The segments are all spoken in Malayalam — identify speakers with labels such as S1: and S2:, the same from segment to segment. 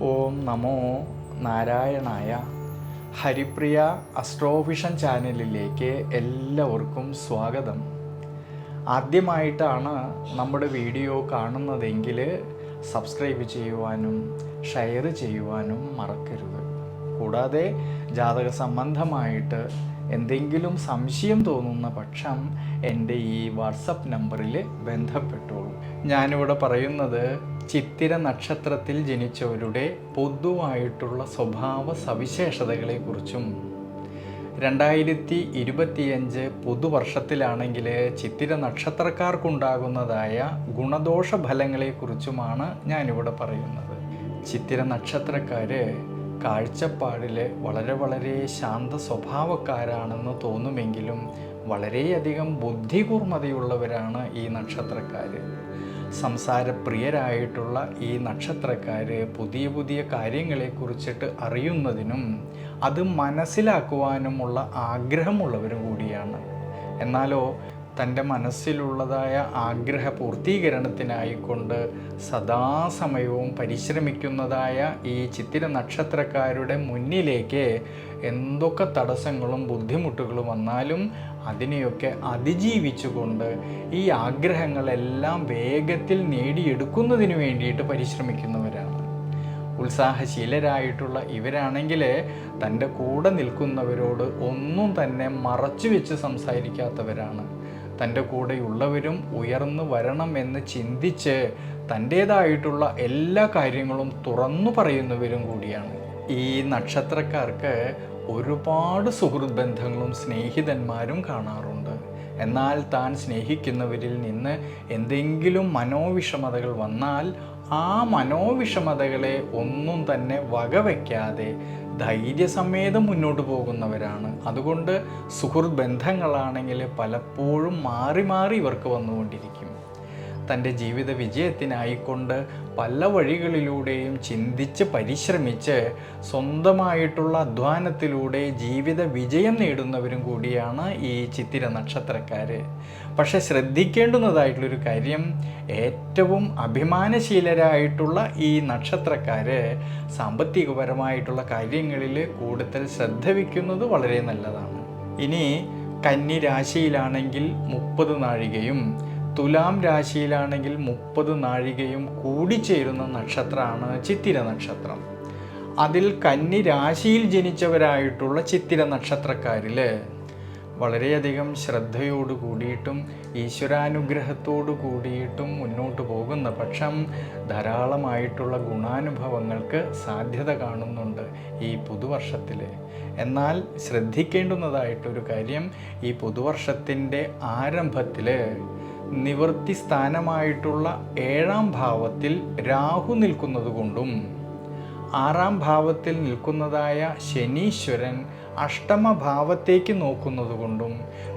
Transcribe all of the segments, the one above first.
S1: ഓം നമോ നാരായണായ. ഹരിപ്രിയ അസ്ട്രോവിഷൻ ചാനലിലേക്ക് എല്ലാവർക്കും സ്വാഗതം. ആദ്യമായിട്ടാണ് നമ്മുടെ വീഡിയോ കാണുന്നതെങ്കിൽ സബ്സ്ക്രൈബ് ചെയ്യുവാനും ഷെയർ ചെയ്യുവാനും മറക്കരുത്. കൂടാതെ ജാതക സംബന്ധമായിട്ട് എന്തെങ്കിലും സംശയം തോന്നുന്ന പക്ഷം എൻ്റെ ഈ വാട്സപ്പ് നമ്പറിൽ ബന്ധപ്പെട്ടോളൂ. ഞാനിവിടെ പറയുന്നത് ചിത്തിര നക്ഷത്രത്തിൽ ജനിച്ചവരുടെ പൊതുവായിട്ടുള്ള സ്വഭാവ സവിശേഷതകളെക്കുറിച്ചും 2025 പുതുവർഷത്തിലാണെങ്കിൽ ചിത്തിര നക്ഷത്രക്കാർക്കുണ്ടാകുന്നതായ ഗുണദോഷ ഫലങ്ങളെക്കുറിച്ചുമാണ് ഞാനിവിടെ പറയുന്നത്. ചിത്തിര നക്ഷത്രക്കാർ കാഴ്ചപ്പാടിൽ വളരെ ശാന്ത സ്വഭാവക്കാരാണെന്ന് തോന്നുമെങ്കിലും വളരെയധികം ബുദ്ധികൂർമ്മതയുള്ളവരാണ് ഈ നക്ഷത്രക്കാർ. സംസാരപ്രിയരായിട്ടുള്ള ഈ നക്ഷത്രക്കാർ പുതിയ കാര്യങ്ങളെക്കുറിച്ചിട്ട് അറിയുന്നതിനും അത് മനസ്സിലാക്കുവാനുമുള്ള ആഗ്രഹമുള്ളവരും കൂടിയാണ്. എന്നാലോ തൻ്റെ മനസ്സിലുള്ളതായ ആഗ്രഹ പൂർത്തീകരണത്തിനായിക്കൊണ്ട് സദാസമയവും പരിശ്രമിക്കുന്നതായ ഈ ചിത്തിര നക്ഷത്രക്കാരുടെ മുന്നിലേക്ക് എന്തൊക്കെ തടസ്സങ്ങളും ബുദ്ധിമുട്ടുകളും വന്നാലും അതിനെയൊക്കെ അതിജീവിച്ചുകൊണ്ട് ഈ ആഗ്രഹങ്ങളെല്ലാം വേഗത്തിൽ നേടിയെടുക്കുന്നതിന് വേണ്ടിയിട്ട് പരിശ്രമിക്കുന്നവരാണ്. ഉത്സാഹശീലരായിട്ടുള്ള ഇവരാണെങ്കിൽ തൻ്റെ കൂടെ നിൽക്കുന്നവരോട് ഒന്നും തന്നെ മറച്ചു വെച്ച് സംസാരിക്കാത്തവരാണ്. തൻ്റെ കൂടെയുള്ളവരും ഉയർന്നു വരണം എന്ന് ചിന്തിച്ച് തൻ്റേതായിട്ടുള്ള എല്ലാ കാര്യങ്ങളും തുറന്നു പറയുന്നവരും കൂടിയാണ്. ഈ നക്ഷത്രക്കാർക്ക് ഒരുപാട് സുഹൃത്ത് ബന്ധങ്ങളും സ്നേഹിതന്മാരും കാണാറുണ്ട്. എന്നാൽ താൻ സ്നേഹിക്കുന്നവരിൽ നിന്ന് എന്തെങ്കിലും മനോവിഷമതകൾ വന്നാൽ ആ മനോവിഷമതകളെ ഒന്നും തന്നെ വകവയ്ക്കാതെ ധൈര്യസമേതം മുന്നോട്ട് പോകുന്നവരാണ്. അതുകൊണ്ട് സുഹൃത്ത് ബന്ധങ്ങളാണെങ്കിൽ പലപ്പോഴും മാറി ഇവർക്ക് വന്നുകൊണ്ടിരിക്കും. തൻ്റെ ജീവിത വിജയത്തിനായിക്കൊണ്ട് പല വഴികളിലൂടെയും ചിന്തിച്ച് പരിശ്രമിച്ച് സ്വന്തമായിട്ടുള്ള അധ്വാനത്തിലൂടെ ജീവിത വിജയം നേടുന്നവരും കൂടിയാണ് ഈ ചിത്തിര നക്ഷത്രക്കാർ. പക്ഷെ ശ്രദ്ധിക്കേണ്ടുന്നതായിട്ടുള്ളൊരു കാര്യം, ഏറ്റവും അഭിമാനശീലരായിട്ടുള്ള ഈ നക്ഷത്രക്കാർ സാമ്പത്തികപരമായിട്ടുള്ള കാര്യങ്ങളിൽ കൂടുതൽ ശ്രദ്ധ വയ്ക്കുന്നത് വളരെ നല്ലതാണ്. ഇനി കന്നി രാശിയിലാണെങ്കിൽ 30 നാഴികയും തുലാം രാശിയിലാണെങ്കിൽ 30 നാഴികയും കൂടിച്ചേരുന്ന നക്ഷത്രമാണ് ചിത്തിര നക്ഷത്രം. അതിൽ കന്നി രാശിയിൽ ജനിച്ചവരായിട്ടുള്ള ചിത്തിര നക്ഷത്രക്കാരിൽ വളരെയധികം ശ്രദ്ധയോടു കൂടിയിട്ടും ഈശ്വരാനുഗ്രഹത്തോടു കൂടിയിട്ടും മുന്നോട്ട് പോകുന്ന പക്ഷം ധാരാളമായിട്ടുള്ള ഗുണാനുഭവങ്ങൾക്ക് സാധ്യത കാണുന്നുണ്ട് ഈ പുതുവർഷത്തിൽ. എന്നാൽ ശ്രദ്ധിക്കേണ്ടുന്നതായിട്ടൊരു കാര്യം, ഈ പുതുവർഷത്തിൻ്റെ ആരംഭത്തിൽ നിവൃത്തി സ്ഥാനമായിട്ടുള്ള 7ാം ഭാവത്തിൽ രാഹു നിൽക്കുന്നത് കൊണ്ടും 6ാം ഭാവത്തിൽ നിൽക്കുന്നതായ ശനീശ്വരൻ അഷ്ടമഭാവത്തേക്ക് നോക്കുന്നത് കൊണ്ടും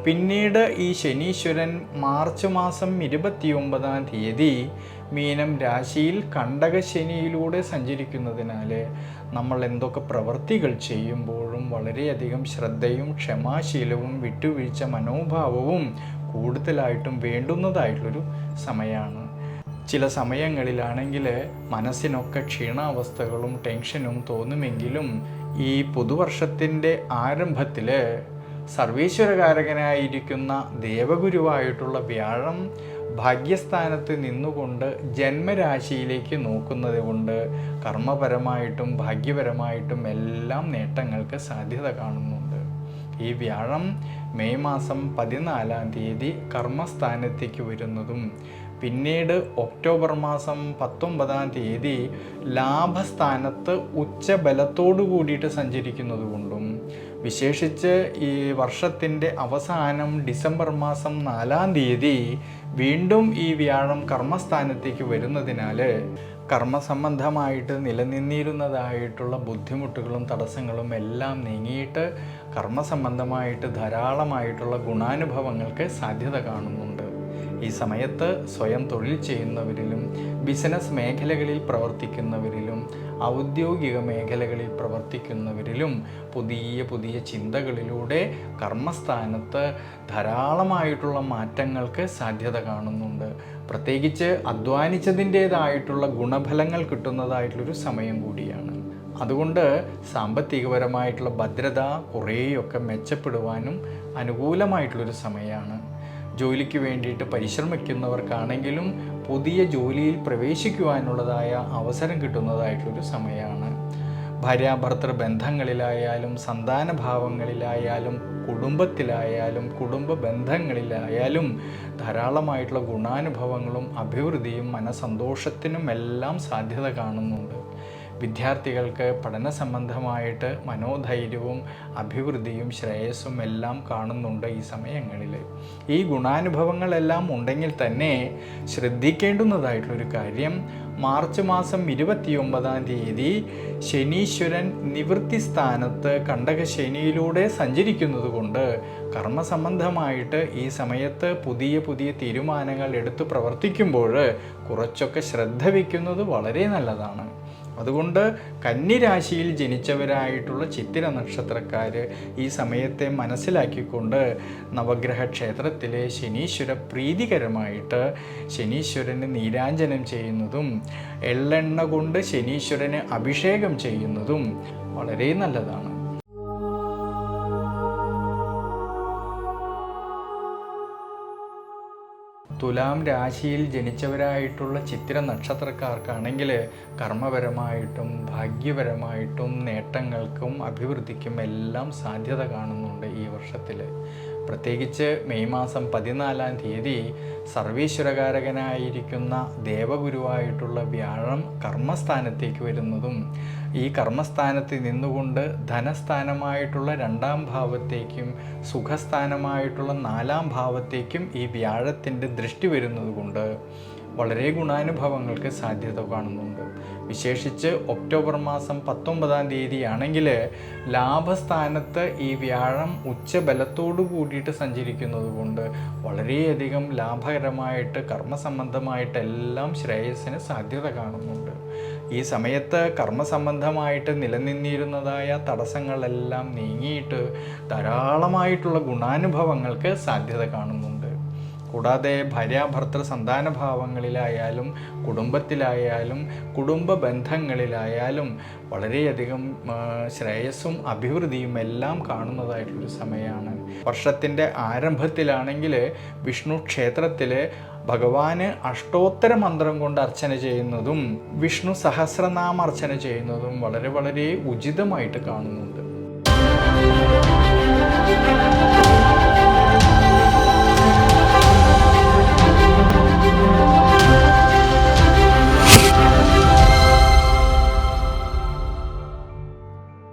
S1: പിന്നീട് ഈ ശനീശ്വരൻ മാർച്ച് മാസം 29-ാം തീയതി മീനം രാശിയിൽ കണ്ടകശനിയിലൂടെ സഞ്ചരിക്കുന്നതിനാൽ നമ്മൾ എന്തൊക്കെ പ്രവൃത്തികൾ ചെയ്യുമ്പോഴും വളരെയധികം ശ്രദ്ധയും ക്ഷമാശീലവും വിട്ടുവീഴ്ച മനോഭാവവും കൂടുതലായിട്ടും വേണ്ടുന്നതായിട്ടുള്ളൊരു സമയമാണ്. ചില സമയങ്ങളിലാണെങ്കിൽ മനസ്സിനൊക്കെ ക്ഷീണാവസ്ഥകളും ടെൻഷനും തോന്നുമെങ്കിലും ഈ പുതുവർഷത്തിൻ്റെ ആരംഭത്തിൽ സർവീശ്വരകാരകനായിരിക്കുന്ന ദേവഗുരുവായിട്ടുള്ള വ്യാഴം ഭാഗ്യസ്ഥാനത്ത് നിന്നുകൊണ്ട് ജന്മരാശിയിലേക്ക് നോക്കുന്നത് കൊണ്ട് കർമ്മപരമായിട്ടും ഭാഗ്യപരമായിട്ടും എല്ലാം നേട്ടങ്ങൾക്ക് സാധ്യത കാണുന്നുണ്ട്. ഈ വ്യാഴം മെയ് മാസം 14-ാം തീയതി കർമ്മസ്ഥാനത്തേക്ക് വരുന്നതും പിന്നീട് ഒക്ടോബർ മാസം 19-ാം തീയതി ലാഭസ്ഥാനത്ത് ഉച്ചബലത്തോടു കൂടിയിട്ട് സഞ്ചരിക്കുന്നത് കൊണ്ടും വിശേഷിച്ച് ഈ വർഷത്തിൻ്റെ അവസാനം ഡിസംബർ മാസം 4-ാം തീയതി വീണ്ടും ഈ വ്യാഴം കർമ്മസ്ഥാനത്തേക്ക് വരുന്നതിനാൽ കർമ്മസംബന്ധമായിട്ട് നിലനിന്നിരുന്നതായിട്ടുള്ള ബുദ്ധിമുട്ടുകളും തടസ്സങ്ങളും എല്ലാം നീങ്ങിയിട്ട് കർമ്മസംബന്ധമായിട്ട് ധാരാളമായിട്ടുള്ള ഗുണാനുഭവങ്ങൾക്ക് സാധ്യത കാണുന്നുണ്ട്. ഈ സമയത്ത് സ്വയം തൊഴിൽ ചെയ്യുന്നവരിലും ബിസിനസ് മേഖലകളിൽ പ്രവർത്തിക്കുന്നവരിലും ഔദ്യോഗിക മേഖലകളിൽ പ്രവർത്തിക്കുന്നവരിലും പുതിയ പുതിയ ചിന്തകളിലൂടെ കർമ്മസ്ഥാനത്ത് ധാരാളമായിട്ടുള്ള മാറ്റങ്ങൾക്ക് സാധ്യത കാണുന്നുണ്ട്. പ്രത്യേകിച്ച് അധ്വാനിച്ചതിൻ്റേതായിട്ടുള്ള ഗുണഫലങ്ങൾ കിട്ടുന്നതായിട്ടുള്ളൊരു സമയം കൂടിയാണ്. അതുകൊണ്ട് സാമ്പത്തികപരമായിട്ടുള്ള ഭദ്രത കുറേയൊക്കെ മെച്ചപ്പെടുവാനും അനുകൂലമായിട്ടുള്ളൊരു സമയമാണ്. ജോലിക്ക് വേണ്ടിയിട്ട് പരിശ്രമിക്കുന്നവർക്കാണെങ്കിലും പുതിയ ജോലിയിൽ പ്രവേശിക്കുവാനുള്ളതായ അവസരം കിട്ടുന്നതായിട്ടൊരു സമയമാണ്. ഭാര്യാഭർത്തൃ ബന്ധങ്ങളിലായാലും സന്താനഭാവങ്ങളിലായാലും കുടുംബത്തിലായാലും കുടുംബ ബന്ധങ്ങളിലായാലും ധാരാളമായിട്ടുള്ള ഗുണാനുഭവങ്ങളും അഭിവൃദ്ധിയും മനസ്സന്തോഷത്തിനും എല്ലാം സാധ്യത കാണുന്നുണ്ട്. വിദ്യാർത്ഥികൾക്ക് പഠന സംബന്ധമായിട്ട് മനോധൈര്യവും അഭിവൃദ്ധിയും ശ്രേയസ്സും എല്ലാം കാണുന്നുണ്ട് ഈ സമയങ്ങളിൽ. ഈ ഗുണാനുഭവങ്ങളെല്ലാം ഉണ്ടെങ്കിൽ തന്നെ ശ്രദ്ധിക്കേണ്ടുന്നതായിട്ടുള്ളൊരു കാര്യം, മാർച്ച് മാസം 29-ാം തീയതി ശനീശ്വരൻ നിവൃത്തി സ്ഥാനത്ത് കണ്ടകശനിയിലൂടെ സഞ്ചരിക്കുന്നത് കൊണ്ട് കർമ്മസംബന്ധമായിട്ട് ഈ സമയത്ത് പുതിയ പുതിയ തീരുമാനങ്ങൾ എടുത്ത് പ്രവർത്തിക്കുമ്പോൾ കുറച്ചൊക്കെ ശ്രദ്ധ വയ്ക്കുന്നത് വളരെ നല്ലതാണ്. അതുകൊണ്ട് കന്നിരാശിയിൽ ജനിച്ചവരായിട്ടുള്ള ചിത്തിര നക്ഷത്രക്കാർ ഈ സമയത്തെ മനസ്സിലാക്കിക്കൊണ്ട് നവഗ്രഹ ക്ഷേത്രത്തിലെ ശനീശ്വര പ്രീതികരമായിട്ട് ശനീശ്വരന് നീരാഞ്ജനം ചെയ്യുന്നതും എള്ളെണ്ണ കൊണ്ട് ശനീശ്വരന് അഭിഷേകം ചെയ്യുന്നതും വളരെ നല്ലതാണ്. തുലാം രാശിയിൽ ജനിച്ചവരായിട്ടുള്ള ചിത്തിര നക്ഷത്രക്കാർക്കാണെങ്കിൽ കർമ്മപരമായിട്ടും ഭാഗ്യപരമായിട്ടും നേട്ടങ്ങൾക്കും അഭിവൃദ്ധിക്കും എല്ലാം സാധ്യത കാണുന്നുണ്ട് ഈ വർഷത്തിൽ. പ്രത്യേകിച്ച് മെയ് മാസം 14-ാം തീയതി സർവീശ്വരകാരകനായിരിക്കുന്ന ദേവഗുരുവായിട്ടുള്ള വ്യാഴം കർമ്മസ്ഥാനത്തേക്ക് വരുന്നതും ഈ കർമ്മസ്ഥാനത്ത് നിന്നുകൊണ്ട് ധനസ്ഥാനമായിട്ടുള്ള 2-ാം ഭാവത്തേക്കും സുഖസ്ഥാനമായിട്ടുള്ള 4-ാം ഭാവത്തേക്കും ഈ വ്യാഴത്തിൻ്റെ ദൃഷ്ടി വരുന്നത് കൊണ്ട് വളരെ ഗുണാനുഭവങ്ങൾക്ക് സാധ്യത കാണുന്നുണ്ട്. വിശേഷിച്ച് ഒക്ടോബർ മാസം 19-ാം തീയതി ആണെങ്കിൽ ലാഭസ്ഥാനത്ത് ഈ വ്യാഴം ഉച്ചബലത്തോടു കൂടിയിട്ട് സഞ്ചരിക്കുന്നത് കൊണ്ട് വളരെയധികം ലാഭകരമായിട്ട് കർമ്മസംബന്ധമായിട്ടെല്ലാം ശ്രേയസ്സിന് സാധ്യത കാണുന്നുണ്ട്. ഈ സമയത്ത് കർമ്മസംബന്ധമായിട്ട് നിലനിന്നിരുന്നതായ തടസ്സങ്ങളെല്ലാം നീങ്ങിയിട്ട് ധാരാളമായിട്ടുള്ള ഗുണാനുഭവങ്ങൾക്ക് സാധ്യത കാണുന്നുണ്ട്. കൂടാതെ ഭാര്യാഭർത്തൃ സന്താനഭാവങ്ങളിലായാലും കുടുംബത്തിലായാലും കുടുംബ ബന്ധങ്ങളിലായാലും വളരെയധികം ശ്രേയസ്സും അഭിവൃദ്ധിയും എല്ലാം കാണുന്നതായിട്ടുള്ളൊരു സമയമാണ്. വർഷത്തിൻ്റെ ആരംഭത്തിലാണെങ്കിൽ വിഷ്ണു ക്ഷേത്രത്തിൽ ഭഗവാന് അഷ്ടോത്തര മന്ത്രം കൊണ്ട് അർച്ചന ചെയ്യുന്നതും വിഷ്ണു സഹസ്രനാമ അർച്ചന ചെയ്യുന്നതും വളരെ വളരെ ഉചിതമായിട്ട് കാണുന്നുണ്ട്.